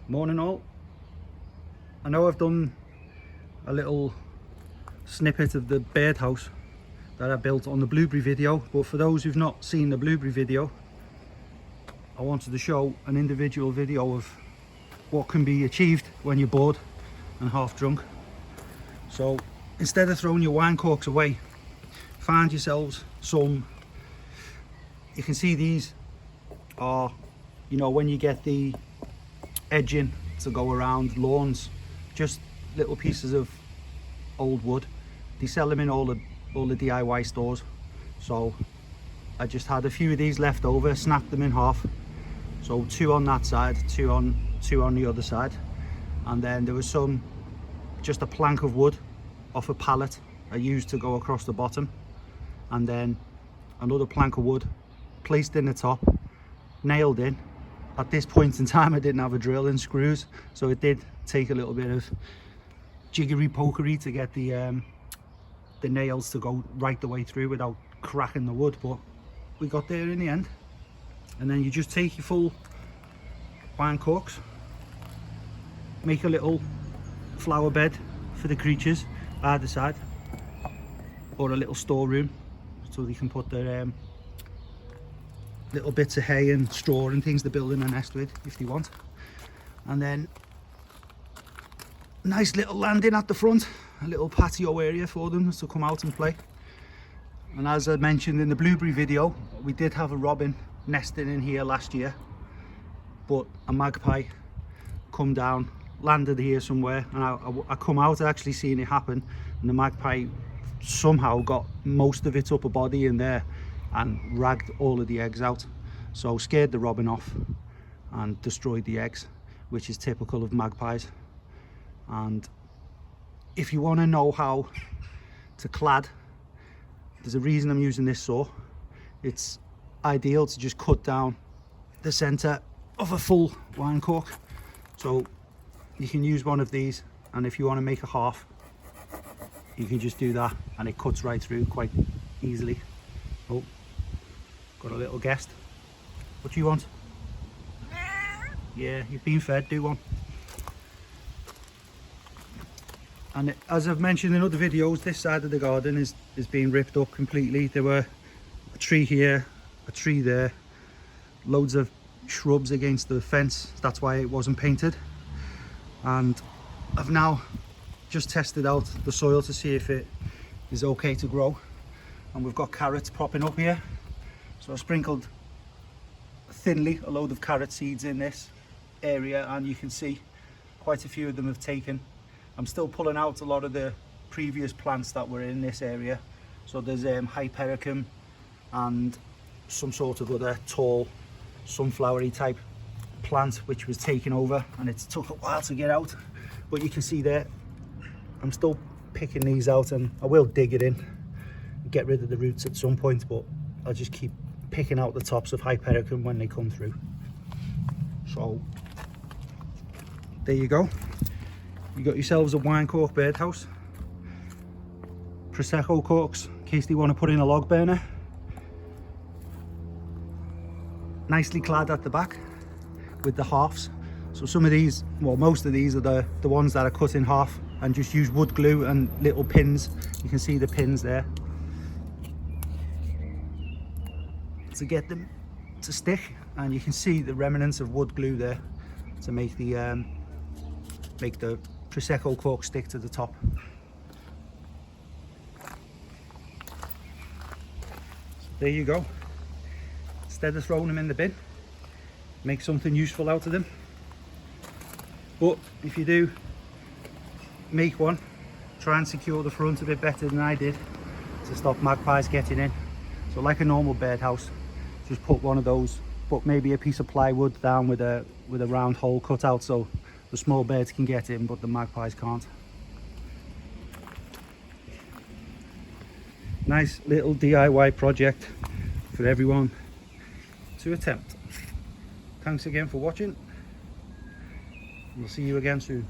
Morning all. I know I've done a little snippet of the birdhouse that I built on the blueberry video, but for those who've not seen the blueberry video, I wanted to show an individual video of what can be achieved when you're bored and half drunk. So instead of throwing your wine corks away, find yourselves some. You can see these are, you know, when you get the edging to go around lawns, just little pieces of old wood. They sell them in all the DIY stores. So I just had a few of these left over, snapped them in half. So two on that side, two on the other side, and then there was just a plank of wood off a pallet I used to go across the bottom, and then another plank of wood placed in the top, nailed in. At this point in time I didn't have a drill and screws, so it did take a little bit of jiggery pokery to get the nails to go right the way through without cracking the wood, but we got there in the end. And then you just take your full wine corks, make a little flower bed for the creatures either side, or a little storeroom so they can put their little bits of hay and straw and things to build in a nest with if they want. And then nice little landing at the front, a little patio area for them to come out and play. And as I mentioned in the blueberry video, we did have a robin nesting in here last year, but a magpie come down, landed here somewhere, and I come out actually seeing it happen, and the magpie somehow got most of its upper body in there and ragged all of the eggs out. So scared the robin off and destroyed the eggs, which is typical of magpies. And if you want to know how to clad, there's a reason I'm using this saw. It's ideal to just cut down the center of a full wine cork. So you can use one of these, and if you want to make a half, you can just do that and it cuts right through quite easily. Oh, got a little guest. What do you want? Yeah, you've been fed, do one. And as I've mentioned in other videos, this side of the garden is being ripped up completely. There were a tree here, a tree there, loads of shrubs against the fence. That's why it wasn't painted. And I've now just tested out the soil to see if it is okay to grow. And we've got carrots popping up here. So I sprinkled thinly a load of carrot seeds in this area, and you can see quite a few of them have taken. I'm still pulling out a lot of the previous plants that were in this area. So there's hypericum and some sort of other tall sunflowery type plant which was taken over, and it took a while to get out. But you can see there, I'm still picking these out, and I will dig it in and get rid of the roots at some point, but I'll just keep picking out the tops of hypericum when they come through. So there you go. You got yourselves a wine cork birdhouse. Prosecco corks in case they want to put in a log burner. Nicely clad at the back with the halves. So some of these, well, most of these are the ones that are cut in half and just use wood glue and little pins. You can see the pins there to get them to stick, and you can see the remnants of wood glue there to make the Prosecco cork stick to the top. So there you go. Instead of throwing them in the bin, make something useful out of them. But if you do make one, try and secure the front a bit better than I did to stop magpies getting in. So like a normal birdhouse, just put one of those, put maybe a piece of plywood down with a round hole cut out so the small birds can get in but the magpies can't. Nice little DIY project for everyone to attempt. Thanks again for watching. We'll see you again soon.